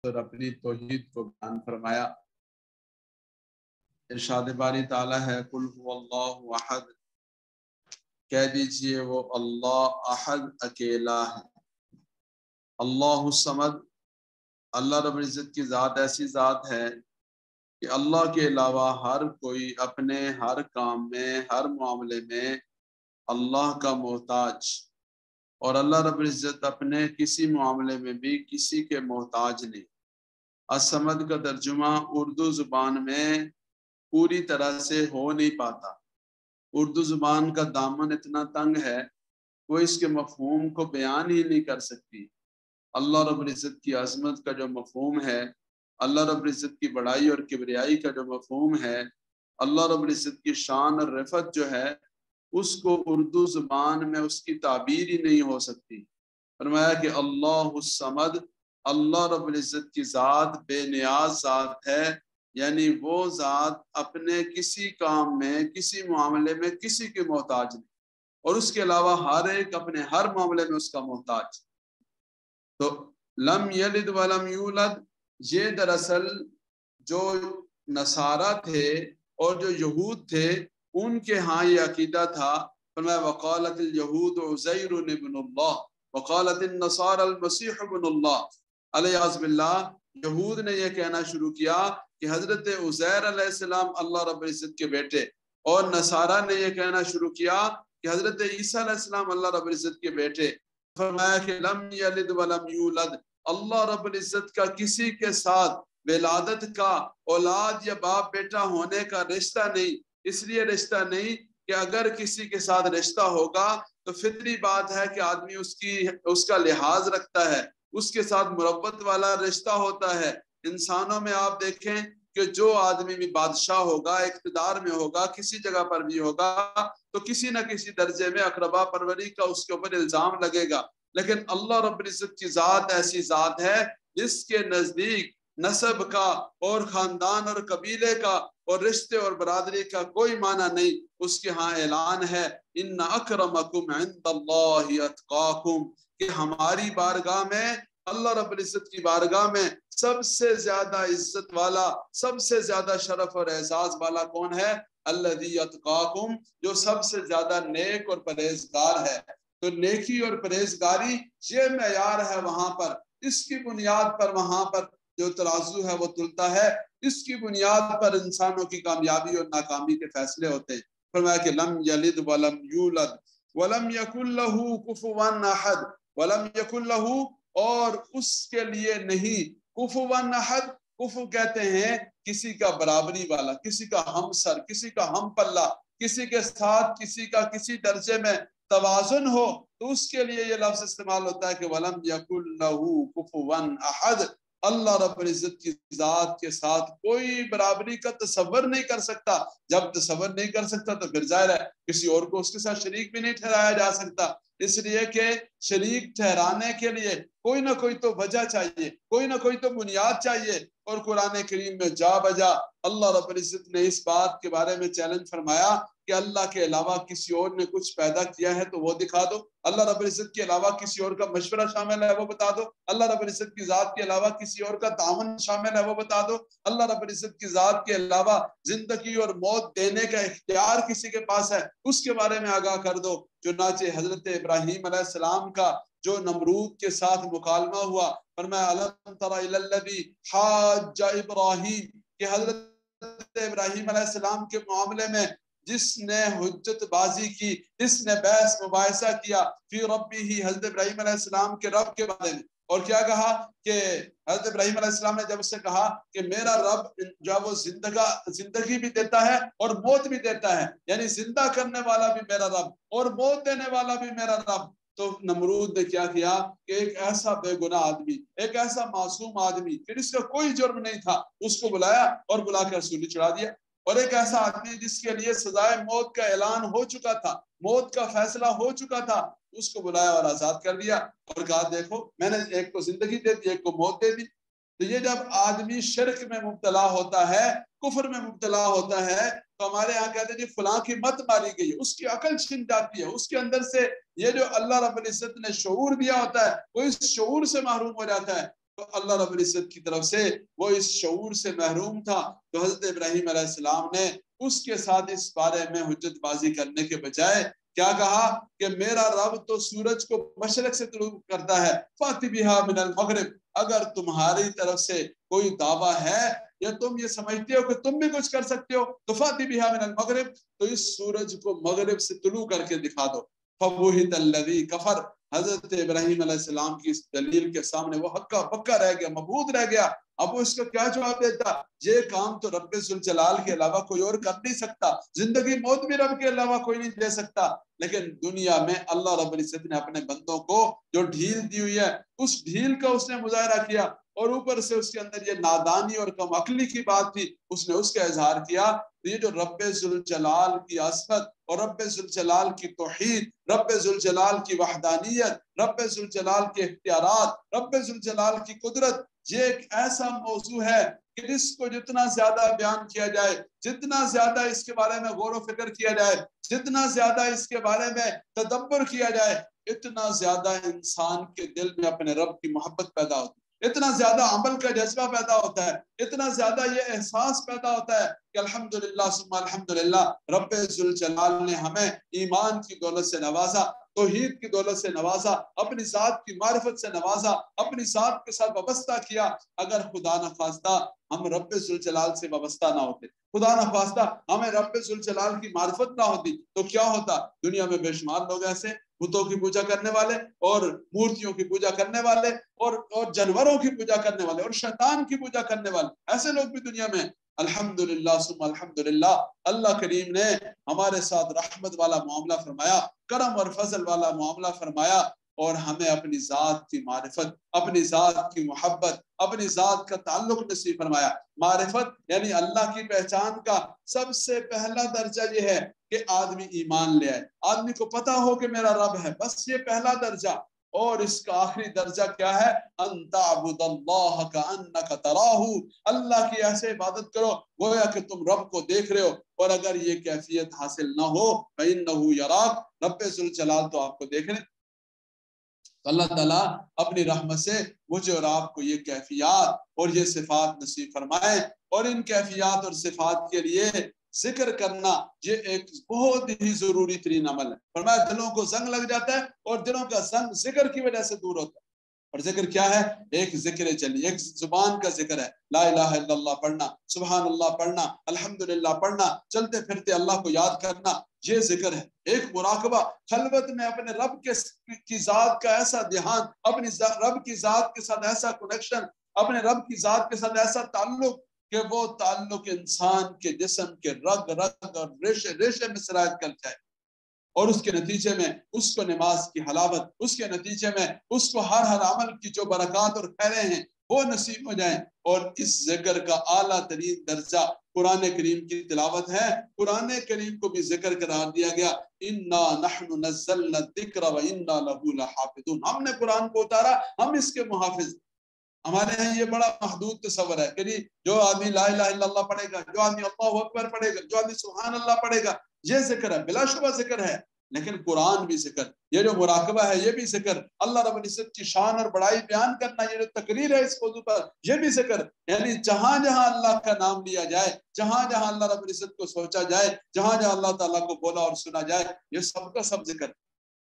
اور اپنی توحید کو بیان فرمایا۔ ارشاد باری تعالیٰ ہے قل هو اللہ احد، کہہ دیجئے وہ اللہ احد اکیلا ہے۔ اللہ الصمد، اللہ رب العزت کی ذات ایسی ذات ہے کہ اللہ کے علاوہ ہر کوئی اپنے ہر کام میں، ہر معاملے میں اللہ کا محتاج، اور اللہ رب العزت اپنے کسی معاملے میں بھی کسی کے محتاج نہیں۔ الصمد کا ترجمہ اردو زبان میں پوری طرح سے ہو نہیں پاتا۔ اردو زبان کا دامن اتنا تنگ ہے، وہ اس کے مفہوم کو بیان ہی نہیں کر سکتی۔ اللہ رب العزت کی عظمت کا جو مفہوم ہے، اللہ رب العزت کی بڑائی اور کبریائی کا جو مفہوم ہے، اللہ رب العزت کی شان اور رفعت جو ہے، اس کو اردو زبان میں اس کی تعبیر ہی نہیں ہو سکتی۔ فرمایا کہ اللہ الصمد، اللہ رب العزت کی ذات بے نیاز ذات ہے، یعنی وہ ذات اپنے کسی کام میں، کسی معاملے میں کسی کے محتاج نہیں، اور اس کے علاوہ ہر ایک اپنے ہر معاملے میں اس کا محتاج۔ تو لم یلد ولم یولد، یہ دراصل جو نصارہ تھے اور جو یہود تھے ان کے ہاں یہ عقیدہ تھا۔ فرمایا وقالت الیہود عزیر ابن اللہ وقالت النصارى المسیح ابن اللہ، علیہ باللہ یہود نے یہ کہنا شروع کیا کہ حضرت عزیر علیہ السلام اللہ رب العزت کے بیٹے، اور نصارہ نے یہ کہنا شروع کیا کہ حضرت عیسیٰ علیہ السلام اللہ رب العزت کے بیٹے۔ فرمایا کہ لم یلد ولم یولد، اللہ رب العزت کا کسی کے ساتھ ولادت کا، اولاد یا باپ بیٹا ہونے کا رشتہ نہیں۔ اس لیے رشتہ نہیں کہ اگر کسی کے ساتھ رشتہ ہوگا تو فطری بات ہے کہ آدمی اس کا لحاظ رکھتا ہے، اس کے ساتھ مربت والا رشتہ ہوتا ہے۔ انسانوں میں آپ دیکھیں کہ جو آدمی بھی بادشاہ ہوگا، اقتدار میں ہوگا، کسی جگہ پر بھی ہوگا تو کسی نہ کسی درجے میں اقربا پروری کا اس کے اوپر الزام لگے گا۔ لیکن اللہ رب العزت کی ذات ایسی ذات ہے جس کے نزدیک نسب کا اور خاندان اور قبیلے کا اور رشتے اور برادری کا کوئی معنی نہیں۔ اس کے ہاں اعلان ہے ان اکرمکم عند اللہ اتقاکم، کہ ہماری بارگاہ میں، اللہ رب العزت کی بارگاہ میں سب سے زیادہ عزت والا، سب سے زیادہ شرف اور اعزاز والا کون ہے؟ الذی اتقاکم، جو سب سے زیادہ نیک اور پرہیزگار ہے۔ تو نیکی اور پرہیزگاری یہ معیار ہے وہاں پر، اس کی بنیاد پر وہاں پر جو ترازو ہے وہ تلتا ہے، اس کی بنیاد پر انسانوں کی کامیابی اور ناکامی کے فیصلے ہوتے ہیں۔ فرمایا کہ لم یلد ولم یولد ولم یکن لہ کفوا احد، ولم یکن لہ، اور اس کے لیے نہیں، کفوا احد، کفو کہتے ہیں کسی کا برابری والا، کسی کا ہم سر، کسی کا ہم پلہ، کسی کے ساتھ کسی کا کسی درجے میں توازن ہو، تو اس کے لیے یہ لفظ استعمال ہوتا ہے کہ وَلَمْ يَكُنْ لَهُ كُفُوًا أَحَدٌ۔ اللہ رب العزت کی ذات کے ساتھ کوئی برابری کا تصور نہیں کر سکتا۔ جب تصور نہیں کر سکتا تو پھر ظاہر ہے کسی اور کو اس کے ساتھ شریک بھی نہیں ٹھہرایا جا سکتا، اس لیے کہ شریک ٹھہرانے کے لیے کوئی نہ کوئی تو وجہ چاہیے، کوئی نہ کوئی تو بنیاد چاہیے، اور قرآن کریم میں جا بجا اللہ رب العزت نے اس بات کے بارے میں چیلنج فرمایا کہ اللہ کے علاوہ کسی اور نے کچھ پیدا کیا ہے تو وہ دکھا دو، اللہ رب العزت کے علاوہ کسی اور کا مشورہ شامل ہے وہ بتا دو، اللہ رب العزت کی ذات کے علاوہ کسی اور کا تعاون شامل ہے وہ بتا دو، اللہ رب العزت کی ذات کے علاوہ زندگی اور موت دینے کا اختیار کسی کے پاس ہے اس کے بارے میں آگاہ کر دو۔ چنانچہ حضرت ابراہیم علیہ السلام کا جو نمرود کے ساتھ مکالمہ ہوا، فرمایا الم تر الی الذی حاج ابراہیم، کہ حضرت ابراہیم علیہ السلام کے معاملے میں جس نے حجت بازی کی، جس نے بحث مباحثہ کیا فی ربی، حضرت ابراہیم علیہ السلام کے رب کے بارے میں، اور کیا کہا کہ حضرت ابراہیم علیہ السلام نے جب اس سے کہا کہ میرا رب جو وہ زندگی بھی دیتا ہے اور موت بھی دیتا ہے، یعنی زندہ کرنے والا بھی میرا رب اور موت دینے والا بھی میرا رب، تو نمرود نے کیا کیا کہ ایک ایسا بے گناہ آدمی، ایک ایسا معصوم آدمی پھر اس کا کوئی جرم نہیں تھا، اس کو بلایا اور بلا کر سولی چڑھا دیا، اور ایک ایسا آدمی جس کے لیے سزائے موت کا اعلان ہو چکا تھا، موت کا فیصلہ ہو چکا تھا، اس کو بلایا اور آزاد کر دیا اور کہا دیکھو میں نے ایک کو زندگی دے دی، ایک کو موت دے دی۔ تو یہ جب آدمی شرک میں مبتلا ہوتا ہے، کفر میں مبتلا ہوتا ہے، تو ہمارے ہاں کہتے ہیں جی فلاں کی مت ماری گئی ہے، اس کی عقل چھن جاتی ہے، اس کے اندر سے یہ جو اللہ رب العزت نے شعور دیا ہوتا ہے وہ اس شعور سے محروم ہو جاتا ہے۔ تو اللہ رب العزت کی طرف سے وہ اس شعور سے محروم تھا، تو حضرت ابراہیم علیہ السلام نے اس کے ساتھ اس بارے میں حجت بازی کرنے کے بجائے کیا کہا کہ میرا رب تو سورج کو مشرق سے طلوع کرتا ہے، فاتی بہا من المغرب، اگر تمہاری طرف سے کوئی دعویٰ ہے یا تم یہ سمجھتے ہو کہ تم بھی کچھ کر سکتے ہو تو فاتی بہا من المغرب، تو اس سورج کو مغرب سے طلوع کر کے دکھا دو۔ فبہت الذی کفر، حضرت ابراہیم علیہ السلام کی اس دلیل کے سامنے وہ ہکا بکا رہ گیا، مبہوت رہ گیا۔ اب وہ اس کا کیا جواب دیتا؟ یہ کام تو رب ذوالجلال کے علاوہ کوئی اور کر نہیں سکتا، زندگی موت بھی رب کے علاوہ کوئی نہیں دے سکتا، لیکن دنیا میں اللہ رب العزت نے اپنے بندوں کو جو ڈھیل دی ہوئی ہے اس ڈھیل کا اس نے مظاہرہ کیا، اور اوپر سے اس کے اندر یہ نادانی اور کم عقلی کی بات تھی، اس نے اس کا اظہار کیا۔ یہ جو رب ذوالجلال کی عظمت اور رب ذوالجلال کی توحید، رب ذوالجلال کی وحدانیت، رب ذوالجلال کے اختیارات، رب ذوالجلال کی قدرت، یہ ایک ایسا موضوع ہے کہ جس کو جتنا زیادہ بیان کیا جائے، جتنا زیادہ اس کے بارے میں غور و فکر کیا جائے، جتنا زیادہ اس کے بارے میں تدبر کیا جائے، اتنا زیادہ انسان کے دل میں اپنے رب کی محبت پیدا ہوتی ہے، اتنا زیادہ عمل کا جذبہ پیدا ہوتا ہے، اتنا زیادہ یہ احساس پیدا ہوتا ہے کہ الحمدللہ ثم الحمدللہ، رب ذوالجلال نے ہمیں ایمان کی دولت سے نوازا، توحید کی دولت سے نوازا، اپنی ذات کی معرفت سے نوازا، اپنی ذات کے ساتھ وابستہ کیا۔ اگر خدا نخواستہ ہم رب ذوالجلال سے وابستہ نہ ہوتے، خدا نخواستہ ہمیں رب ذوالجلال کی معرفت نہ ہوتی، تو کیا ہوتا؟ دنیا میں بے شمار لوگ ایسے بتوں کی پوجا کرنے والے اور مورتیوں کی پوجا کرنے والے اور جانوروں کی پوجا کرنے والے اور شیطان کی پوجا کرنے والے، ایسے لوگ بھی دنیا میں۔ الحمدللہ ثم الحمدللہ، اللہ کریم نے ہمارے ساتھ رحمت والا معاملہ فرمایا، کرم اور فضل والا معاملہ فرمایا، اور ہمیں اپنی ذات کی معرفت، اپنی ذات کی محبت، اپنی ذات کا تعلق نصیب فرمایا۔ معرفت یعنی اللہ کی پہچان کا سب سے پہلا درجہ یہ ہے کہ آدمی ایمان لے آئے، آدمی کو پتا ہو کہ میرا رب ہے، بس یہ پہلا درجہ۔ اور اس کا آخری درجہ کیا ہے؟ ان تعبد اللہ کانک تراہ، اللہ کی ایسے عبادت کرو گویا کہ تم رب کو دیکھ رہے ہو، اور اگر یہ کیفیت حاصل نہ ہو فإنہ یراک، رب ذوالجلال تو آپ کو دیکھ رہے۔ تو اللہ تعالیٰ اپنی رحمت سے مجھے اور آپ کو یہ کیفیات اور یہ صفات نصیب فرمائے، اور ان کیفیات اور صفات کے لیے ذکر کرنا یہ ایک بہت ہی ضروری ترین عمل ہے۔ فرمایا دلوں کو زنگ لگ جاتا ہے، اور دلوں کا زنگ ذکر کی وجہ سے دور ہوتا ہے۔ اور ذکر کیا ہے؟ ایک ذکر چلی، ایک زبان کا ذکر ہے، لا الہ الا اللہ پڑھنا، سبحان اللہ پڑھنا، الحمدللہ پڑھنا، چلتے پھرتے اللہ کو یاد کرنا، یہ ذکر ہے۔ ایک مراقبہ، خلوت میں اپنے رب کی ذات کا ایسا دھیان، اپنی رب کی ذات کے ساتھ ایسا کنیکشن، اپنے رب کی ذات کے ساتھ ایسا تعلق کہ وہ تعلق انسان کے جسم کے رگ رگ اور ریشے ریشے میں سرایت کر جائے، اور اس کے نتیجے میں اس کو نماز کی حلاوت، اس کے نتیجے میں اس کو ہر عمل کی جو برکات اور خیریں ہیں وہ نصیب ہو جائیں۔ اور اس ذکر کا اعلیٰ ترین درجہ قرآن کریم کی تلاوت ہے۔ قرآن کریم کو بھی ذکر قرار دیا گیا، انا نحن نزلنا الذکر وانا لہ لحافظون، ہم نے قرآن کو اتارا، ہم اس کے محافظ۔ ہمارے ہیں یہ بڑا محدود تصور ہے کہ جو آدمی لا الہ الا اللہ پڑھے گا، جو آدمی اللہ اکبر پڑھے گا، جو آدمی سبحان اللہ پڑھے گا، یہ ذکر ہے، بلا شبہ ذکر ہے، لیکن قرآن بھی ذکر، یہ جو مراقبہ ہے یہ بھی ذکر، اللہ رب العزت کی شان اور بڑائی بیان کرنا، یہ جو تقریر ہے اس موضوع پر یہ بھی ذکر، یعنی جہاں جہاں اللہ کا نام لیا جائے، جہاں جہاں اللہ رب العزت کو سوچا جائے، جہاں جہاں اللہ تعالیٰ کو بولا اور سنا جائے، یہ سب کا سب ذکر۔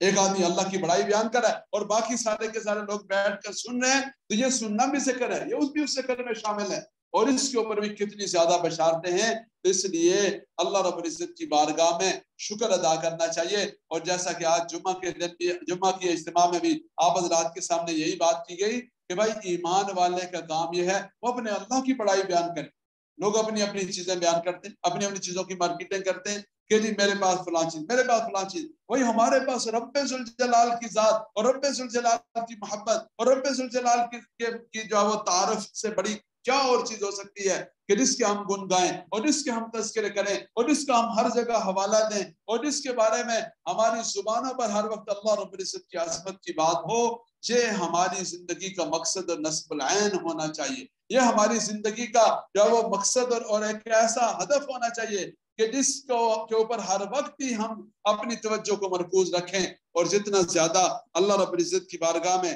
ایک آدمی اللہ کی بڑائی بیان کر رہا ہے اور باقی سارے کے سارے لوگ بیٹھ کر سن رہے ہیں، تو یہ سننا بھی ذکر ہے، یہ بھی اس ذکر میں شامل ہے، اور اس کے اوپر بھی کتنی زیادہ بشارتیں ہیں۔ اس لیے اللہ رب العزت کی بارگاہ میں شکر ادا کرنا چاہیے، اور جیسا کہ آج جمعہ کے دن جمعہ کی اجتماع میں بھی آپ حضرات کے سامنے یہی بات کی گئی کہ بھائی ایمان والے کا کام یہ ہے وہ اپنے اللہ کی بڑائی بیان کریں۔ لوگ اپنی اپنی چیزیں بیان کرتے ہیں، اپنی اپنی چیزوں کی مارکیٹنگ کرتے ہیں کہ جی میرے پاس فلاں چیز، میرے پاس فلاں چیز، وہی ہمارے پاس رب ذوالجلال کی ذات اور رب ذوالجلال کی محبت اور رب ذوالجلال کی جو وہ تعارف سے بڑی کیا اور چیز ہو سکتی ہے کہ جس کے ہم گن گائیں اور جس کے ہم تذکرے کریں اور جس کا ہم ہر جگہ حوالہ دیں اور جس کے بارے میں ہماری زبانوں پر ہر وقت اللہ رب العزت کی عظمت کی بات ہو۔ یہ ہماری زندگی کا مقصد اور نصب العین ہونا چاہیے، یہ ہماری زندگی کا جو وہ مقصد اور ایک ایسا ہدف ہونا چاہیے کہ جس کے اوپر ہر وقت ہی ہم اپنی توجہ کو مرکوز رکھیں، اور جتنا زیادہ اللہ رب العزت کی بارگاہ میں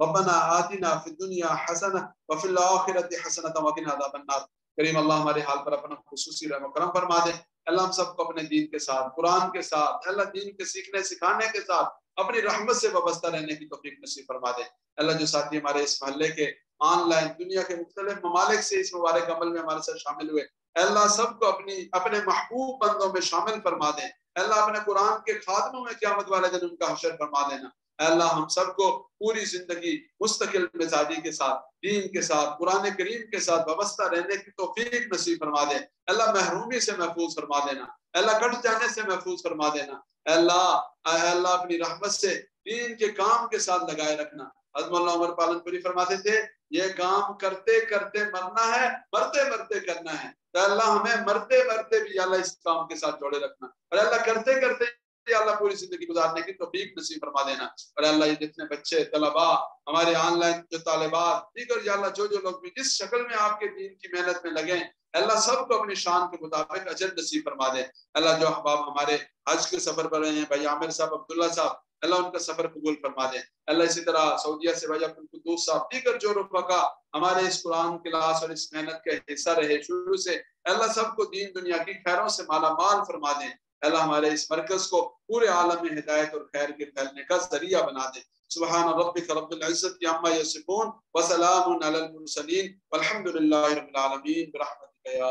ربنا آتنا فی الدنیا حسنہ وفی الآخرۃ حسنۃ وقنا عذاب النار۔ کریم اللہ ہمارے حال پر اپنا خصوصی رحم و کرم فرما دے۔ اللہ ہم سب کو اپنے دین کے ساتھ، قرآن کے ساتھ، اللہ دین کے سیکھنے سکھانے کے ساتھ اپنی رحمت سے وابستہ رہنے کی توفیق نصیب فرما دے۔ اللہ جو ساتھی ہمارے اس محلے کے آن لائن دنیا کے مختلف ممالک سے اس مبارک عمل میں ہمارے ساتھ شامل ہوئے، اللہ سب کو اپنے محبوب بندوں میں شامل فرما دیں۔ اللہ اپنے قرآن کے خاتموں میں قیامت والے دن ان کا حشر فرما دینا۔ اللہ ہم سب کو پوری زندگی مستقل مزاجی کے ساتھ، دین کے ساتھ، قرآن کریم کے ساتھ وابستہ رہنے کی توفیق نصیب فرما دے۔ اللہ محرومی سے محفوظ فرما دینا، اللہ کٹ جانے سے محفوظ فرما دینا۔ اللہ اپنی رحمت سے دین کے کام کے ساتھ لگائے رکھنا۔ حضرت مولانا عمر پالن پوری فرماتے تھے یہ کام کرتے کرتے مرنا ہے، مرتے مرتے کرنا ہے۔ تو اللہ ہمیں مرتے مرتے بھی اللہ اس کام کے ساتھ جوڑے رکھنا، اور اللہ کرتے کرتے اللہ پوری زندگی گزارنے کی توفیق نصیب فرما دینا۔ اور اللہ یہ جتنے بچے، طلباء، ہمارے آن لائن جو طالبات، دیگر یا اللہ جو لوگ بھی جس شکل میں آپ کے دین کی محنت میں لگیں، اللہ سب کو اپنی شان کے مطابق اجر نصیب فرما دے۔ اللہ جو احباب ہمارے حج کے سفر پر رہے ہیں، بھائی عامر صاحب، عبداللہ صاحب، اللہ ان کا سفر قبول فرما دے۔ اللہ اسی طرح سعودیہ سے بھائی عبدالقدوس صاحب، دیگر جو رفقا ہمارے اس قرآن کلاس اور اس محنت کے حصہ رہے شروع سے، اللہ سب کو دین دنیا کی خیروں سے مالا مال فرما دے۔ اللہ ہمارے اس مرکز کو پورے عالم میں ہدایت اور خیر کے پھیلنے کا ذریعہ بنا دے۔ سبحان ربک رب العزت عما یصفون وسلام علی المرسلین والحمد للہ رب العالمین برحمتک یا